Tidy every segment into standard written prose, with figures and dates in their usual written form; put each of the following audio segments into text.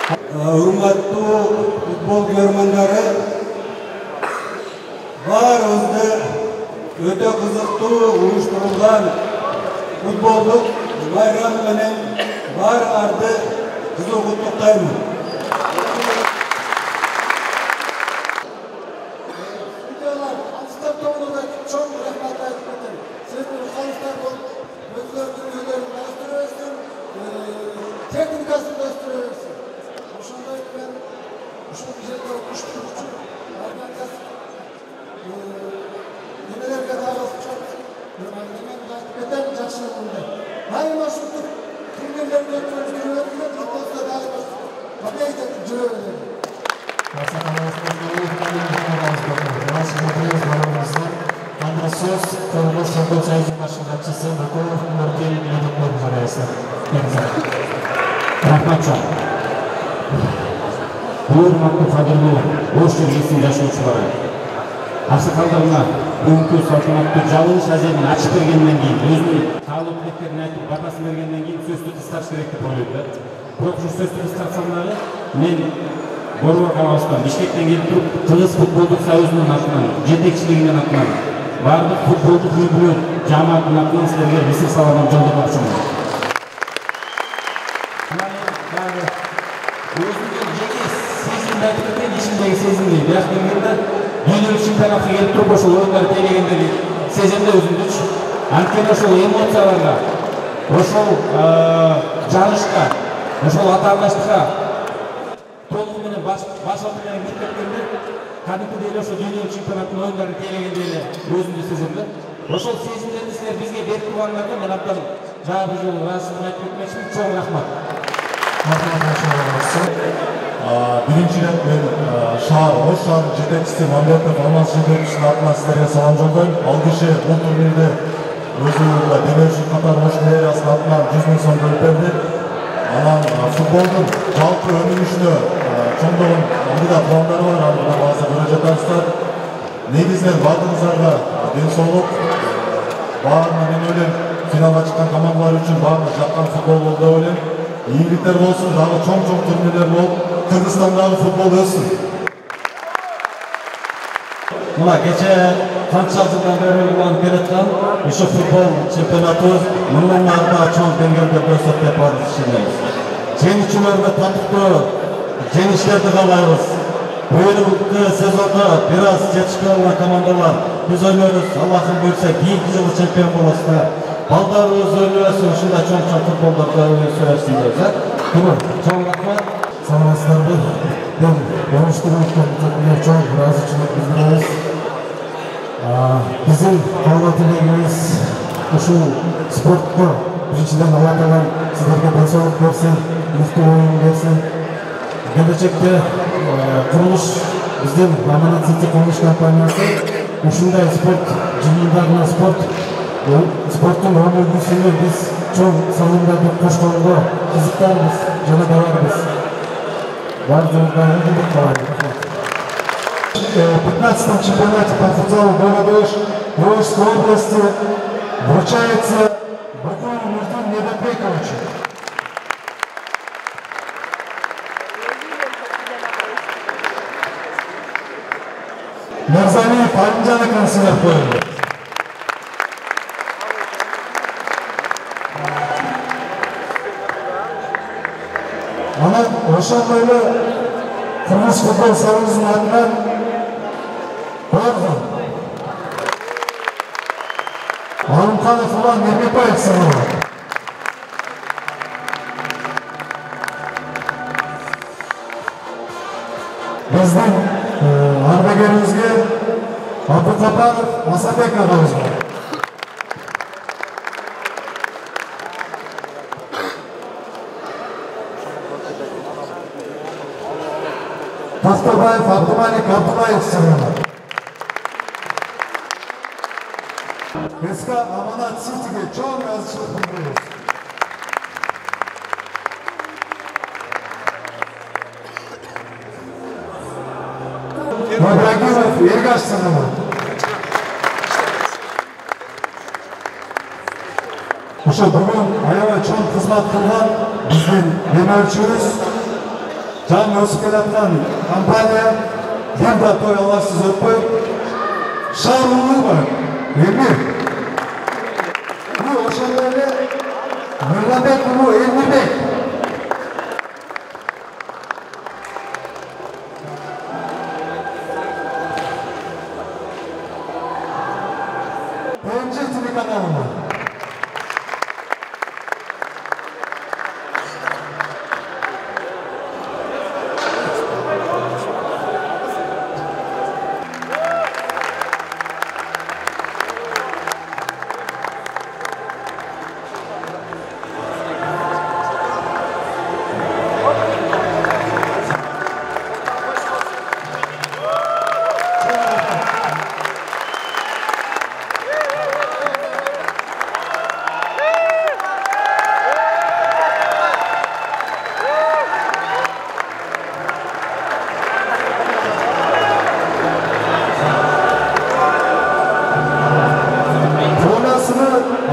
Hurmatli futbol görmənləri, barımızda öte kızıqlı uyuşturulgan futbolluk bayram menen var ardı kızıl kutluktayım. Videolar, alışlar doğruda çok rahmet ayetmedim. Sizin kalışlar bol, özlerinin ölerini gösteriyorsun, teknikasını gösteriyorsun. Şunda ben, şu güzel okuştuğum için, arkadaşlar, nemelerge davası çok, hemen takip eder, çalışırımda. Daima şudur, turnirlerini götürüyoruz, görüyoruz, futbolda daima şudur. Tabii ki cürüyoruz. Söz Kırmızı Futbol Sayıcı Başkanı'nın Bukulov Nurgül Yedikler Parayası. Rahmatcan. Hurmatlı Kadirli, hoş geldiniz yaşamışlar. Ақсақалдарына бүгінгі салтанатты жабылыш әзірін ашып бергеннен кейін, өзінің саулық тілектерін айтып, батасын бергеннен кейін сөзді қысқарту керек деп ойлайды. Бірақ бұл сөзді қысқартсамдағы мен Борбор қаласынан Бишкектен келіп тұрып, Қырғыз футболдық союзының атынан, жетекшілігінің атынан, барлық футболдық үлгілер жамаатының атынан сіздерге ресей саладан жолдамақшымын. Өзімде жеке сезімді айтып кеткен, ішімдегі сезімді. Бірақ келгенде дүниелік чемпионатқа келіп тұрып, ошол ойындар тейлегендегі сезімді өзімді үш. Анткени ошол эмоцияларга, ошол жарышка, ошол атаандаштыкка толугу менен баш аты менен кирип кеткенде, кадимкидей эле ошол дүниелик чемпионаттын оюндарын тейлегенде эле өзүмдү сеземди. Ошол сезимдерди силер бизге берип тургандарга мен абдан жана бир жолу ыраазычылык айтып кетмекчимин. Чоң рахмат. Birinci rет мен Ош шаар жетекчиси Мамбетов Алмаз Жебековичтин атынан силерге салам жолдойм. Ал киши бул турнирде өзүнүн демеуши катары Ош мэриясынын атынан 100 000 сом бөлүп берди. Анан футболдун жалпы өнүгүшүнө чоңдогон андыда пландары бар, андыда баазы көрө жатабыздар. Негизинен баардыгыңыздарга ден соолук, баарына мен ойлойм, финалга чыккан командалар үчүн баардыгы жаккан футбол болду деп ойлойм. İyilikler olsun, daha çok turnirler olup Kırgızistan'da futbol olsun. Muna geçen kança yıldan beri olan keretken şu futbol çempionatı bunlarla çok dengelde gösterip varız işindeyiz. Jenişçilerle tanıklı, jenişlerde kalayız. Bu yılki sezonda biraz yetişkin olan komandalar biz oynuyoruz. Allah'ın buyursa 2 yılı çempiyon olursa baldarımız oynuyorsa şunda çok futbolda söylersin diyorsa. Tamam, çok rahmet. Sanatçılarımız ben konuştururken çok razıçılık bildiriyoruz. Bizim kavgatılığımız şu sportta birinçiden Allah kalan sizlerge densoğluk versin, mutlu oyun versin. Gelecekte kuruluş bizden Amanat City kuruluş kampanyası uşunday sport cimindagına sportun örgüsünü biz çok salonda bir koştuğunda kızıklarımız, cana davarımız. Var zorundan ödülük var. 15-м чемпионате по футзалу города Волжской области вручается Бакову Мирзу Недопековичу. Мирзалиев Алимжан акасына коюлду. Анан ошондой эле Кыргыз футбол союзунун атынан Алымханов Улан Ермекбаев сыйланат. Биздин ардагерибизге Абдукапаров Масабек агабыз бар. Тақтабаев Абдумалик Абдулаев сыйланат. СК Аманат Ситиге чоң разычылык билдиребиз. Ибрагимов Эргаш сыйланат. Ошо бүгүн аябай чоң кызмат кылган биздин демеушүбүз Can өсіп келатқан компания бір да той аласыз өтпей шаруы бар. Емір. Бұл ошандайлы Нұрғанбек ұлы Емірбек. ТНЖ телеканалына.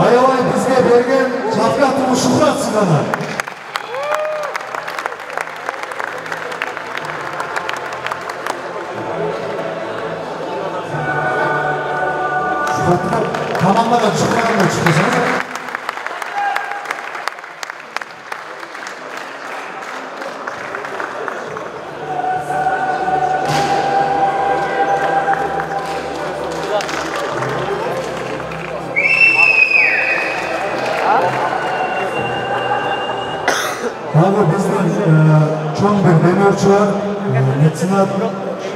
Аябай бізге берген Шавкат ұлы Шухрат сыйлана. Шухратты командаға шыққанын шықпасаңыз. Abi bizden çok bir demirci var, mecenas,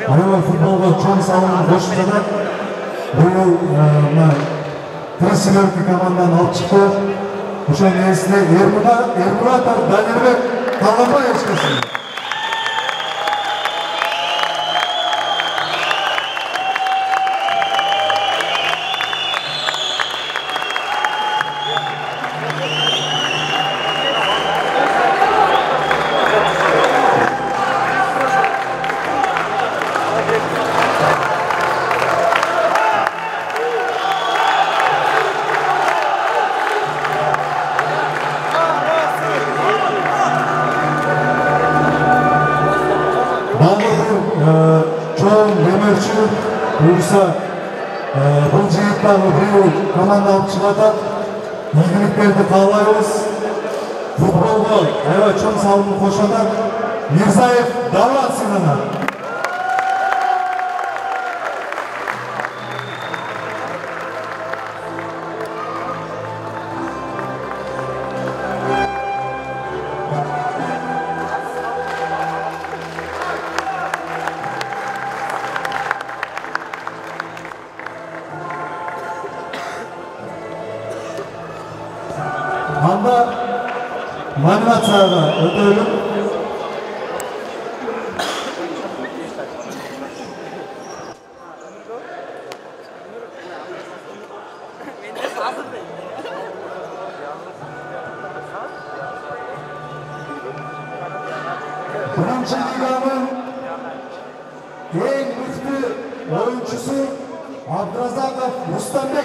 ayrıca futbolda çok sağlam koşuda bu yıl transferki komandan alıp çıktı. Bu şey neyse Ermurat Danirbek Kalamba yaşasın. Çoğun demirci buyursa bu cihitlerle bu komanda alıp çıkartan ilgiliklerді қалайбыз. Futbolda evet çok sağlıklı koşadan Mirzaev Davlat sınırına. Anda animasyada ödülüm. Birinci liganın en mutlu oyuncusu Abdrazakov Rustambek.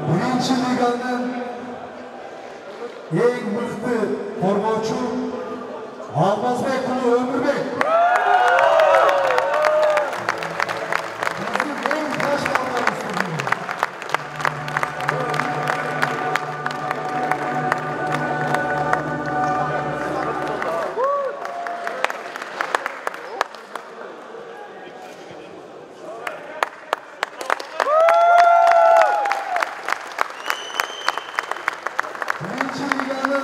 Birinci liganın en mıhtı formaçı Almazbek Ulu Ömürbek. Bizim en taş kallarımız. Birinci liganın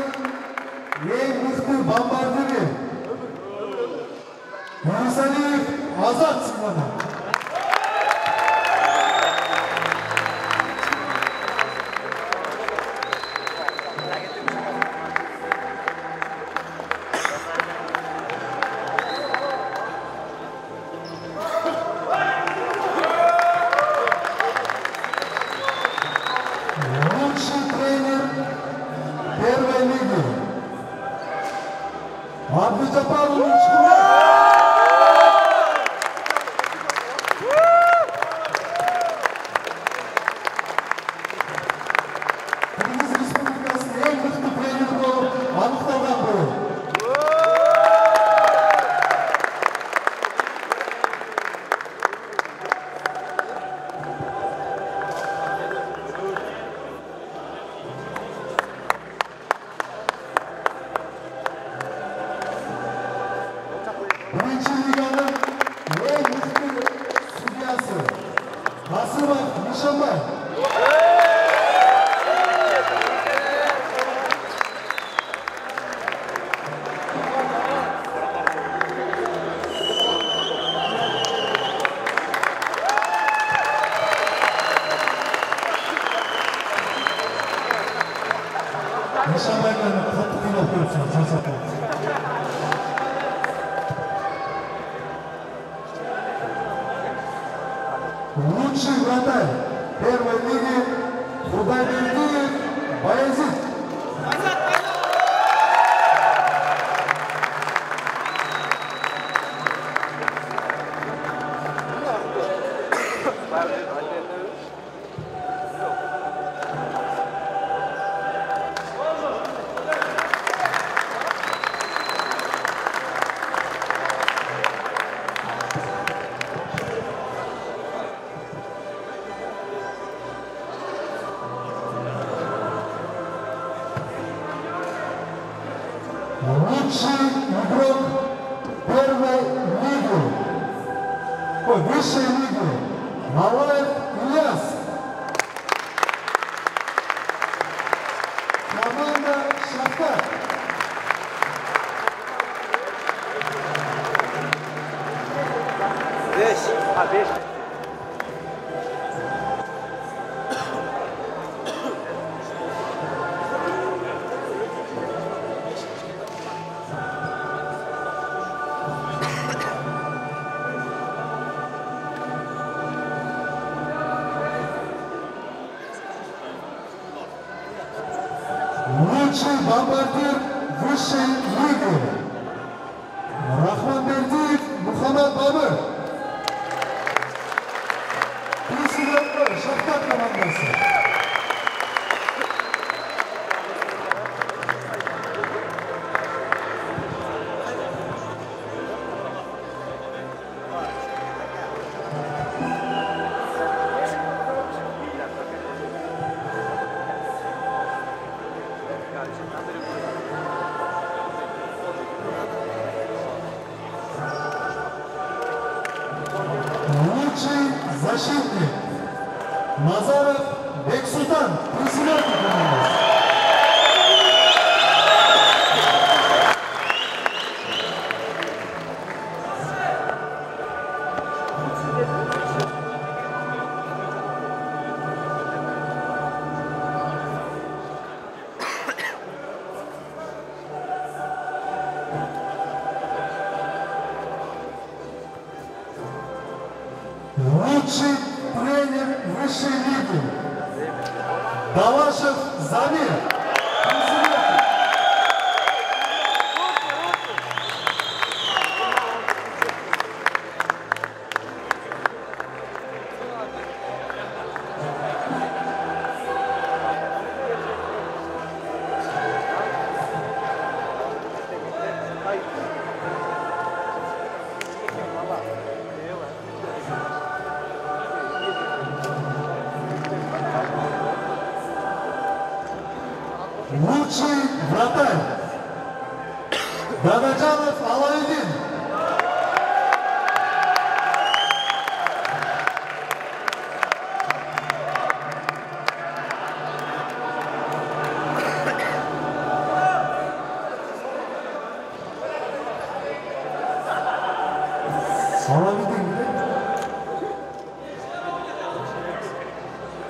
Лучший вратарь первой лиги Худайбердиев Баязид. Лучший игрок первой лиги, высшей лиги, Малаев Ильяс. Команда Шахтар. Beş. Лучший бомбардир высшей лиги Рахманбердиев Мухаммад Бабыр. Президенті Шахтар командасы. Лучший защитник Назаров Бексултан, председатель команды. Лучший тренер высшей лиги Далашев Замир. Лучший вратарь Дададжанов Алайдин.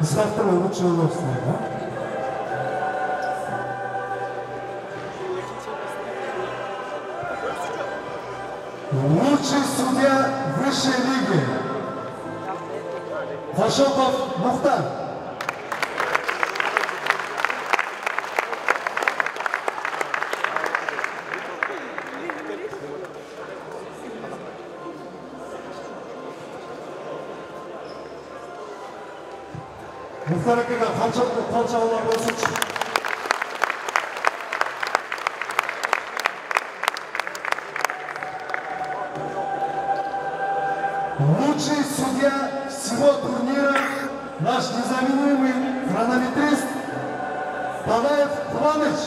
Исхактың лучший ловствой, да? Лучший судья высшей лиги Хашоков Мухтар. Мухтар акаға қол шағалар болсыншы. Лучший судья всего турнира наш незаменимый хронометрист Танаев Хваныч.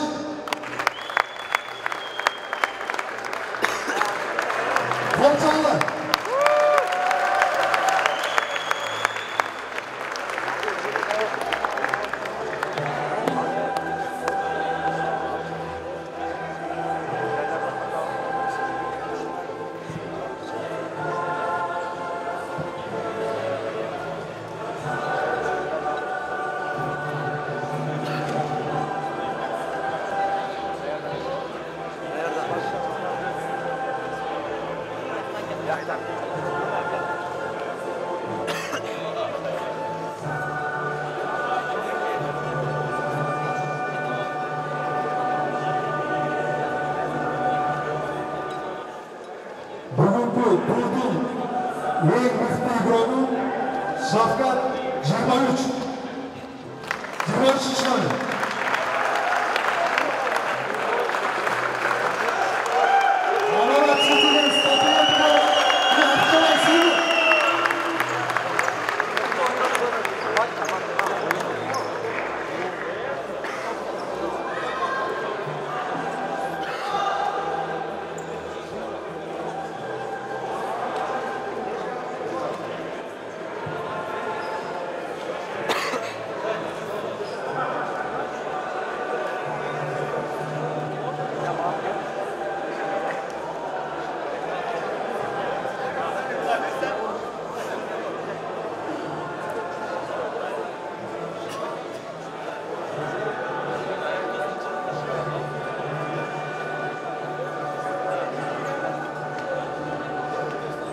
Қолшағалар. Eng mıқты игрогу Шавкат 23. 23 yaşında. Anadolu Çetin'in stadiyonunda yaptığı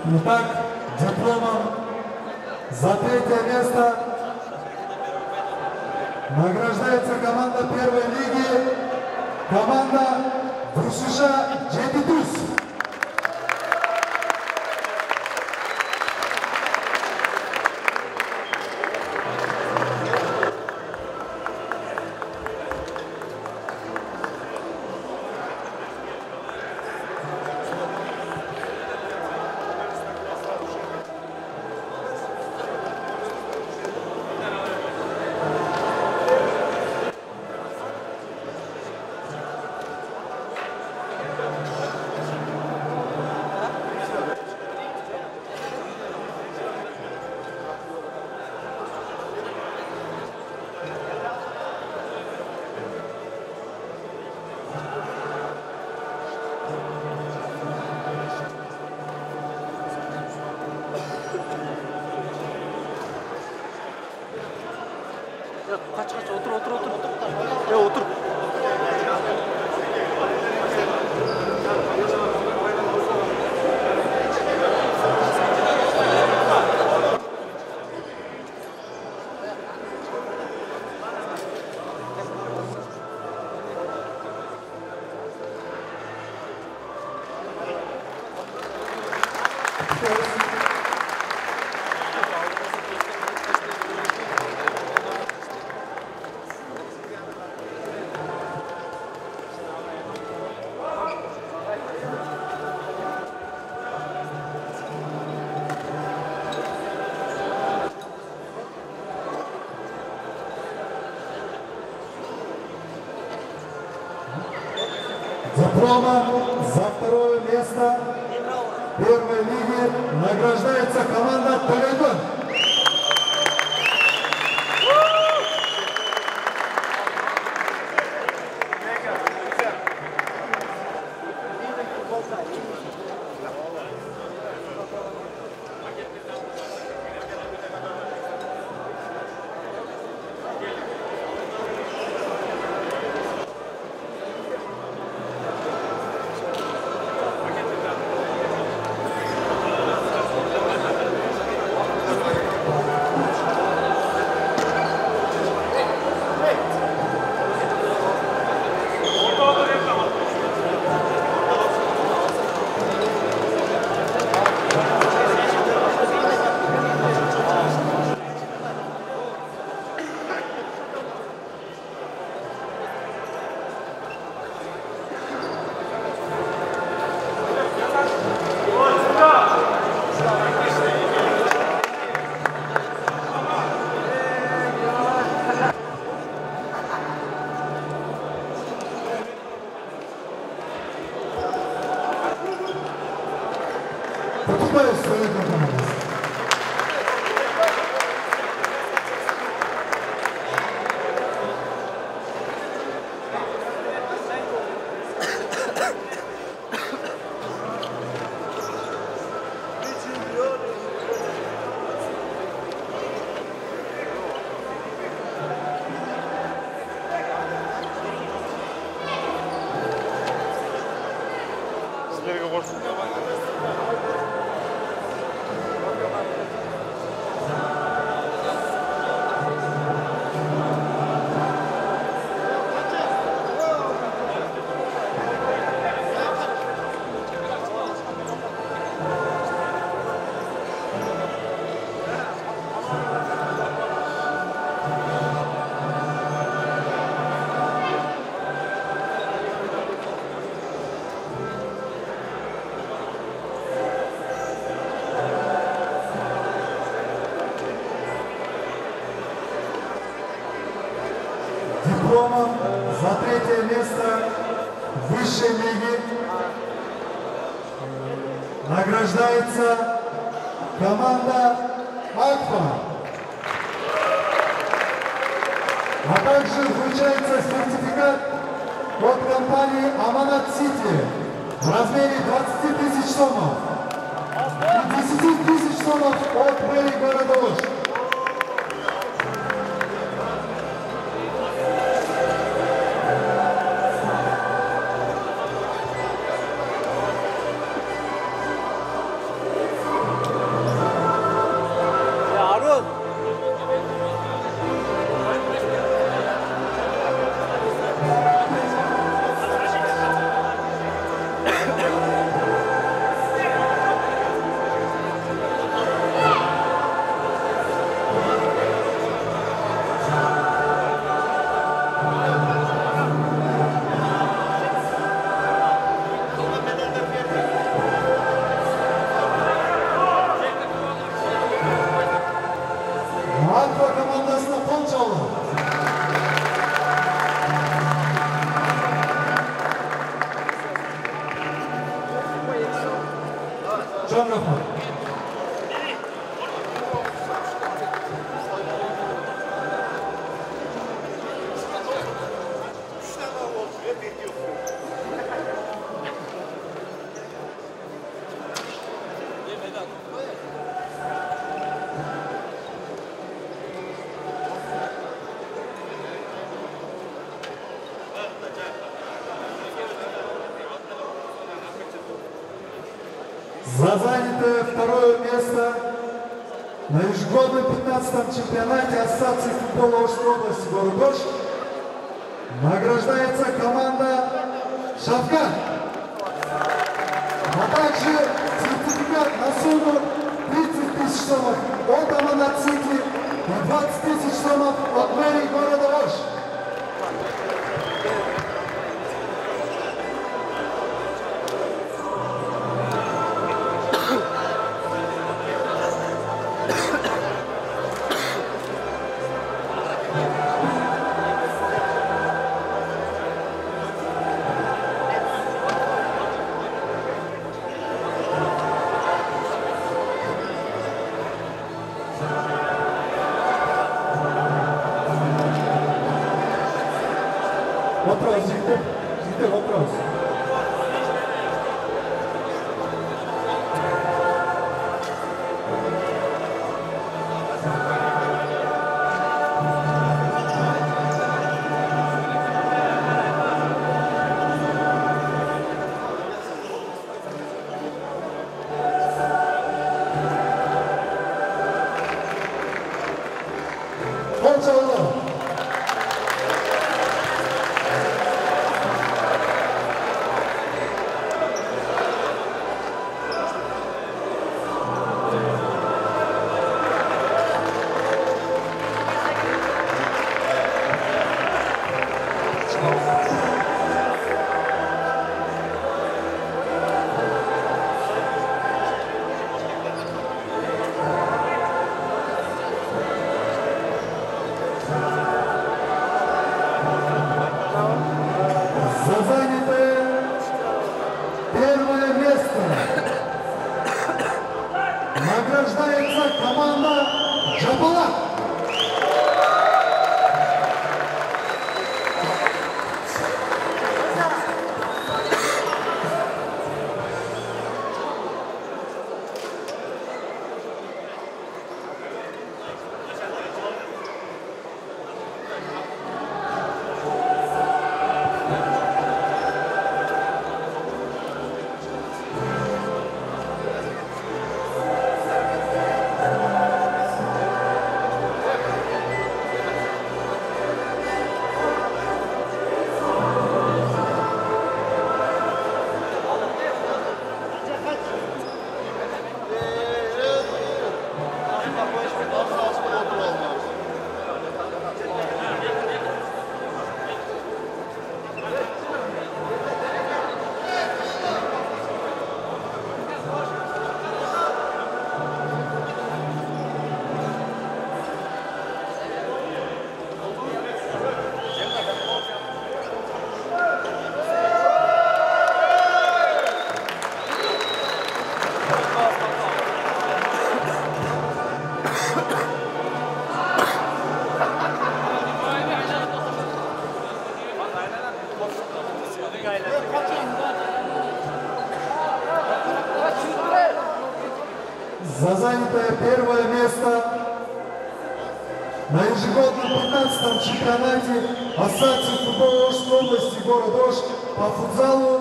Итак, дипломом за 3-е место награждается команда первой лиги, команда ВШЖ «Жетитус». Kaç otur. Ya otur. Дипломом за 2-е место первой лиги награждается команда «Полигон». дипломом за 3-е место в высшей лиге награждается команда «Акфа». А также вручается сертификат от компании «Аманат Сити» в размере 20 тысяч сомов и 10 тысяч сомов от мэрии города Ош. Акфа командасына қол çalın. Çok rahmet. За занятое второе место на ежегодном 15-м чемпионате Ассоциации футбола Ошской области город Ош награждается команда «Шавкат», а также сертификат на сумму 30 тысяч сомов от «Аманат Сити» и 20 тысяч сомов от мэрии города Ош. Вопрос, Зита, вопрос. Қол çalın. На ежегодном 15-м чемпионате Ассоциации футбола Ожской области города Ош по футзалу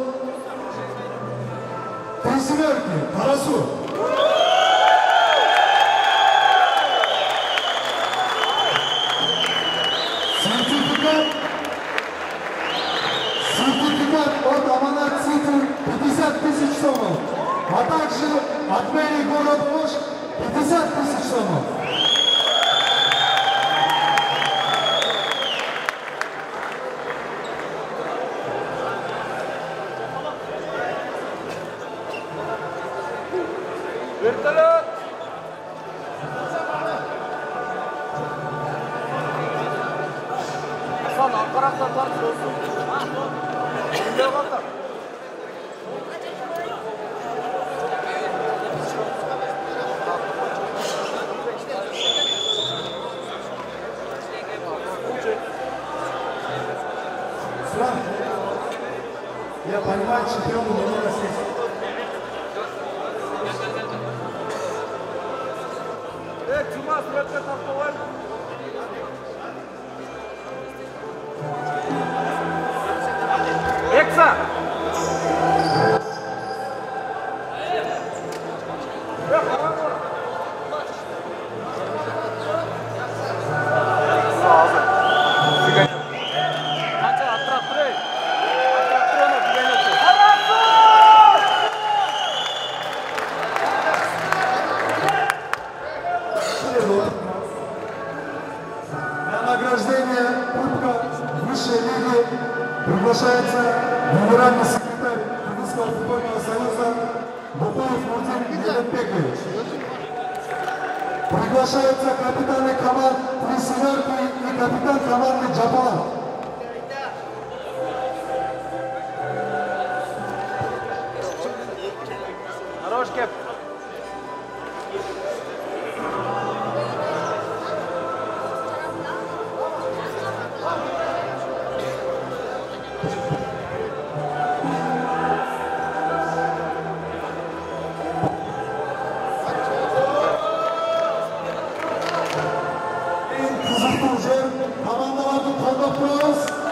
«Три семерки» Тарасу. Сертификат от Аманат Сити 50 тысяч сомов, а также от мэрии города Ош 50 тысяч сомов. Вертолет! Асан, ақпараттан тартып olsun. Kimde baktın? Слава, я понимаю, чемпиону немного сесть. Cuma suratına tatlı var mı? Eksa! На награждение Кубка высшей лиги приглашается генеральный секретарь Кыргызского футбольного союза Букуев Муртин Елепекович. Приглашаются капитаны команд «Три семерки» и капитан команды «Джапан». Хорош, Кеп! Kızıltuğ Komandalарды қолдап тұрыңыз.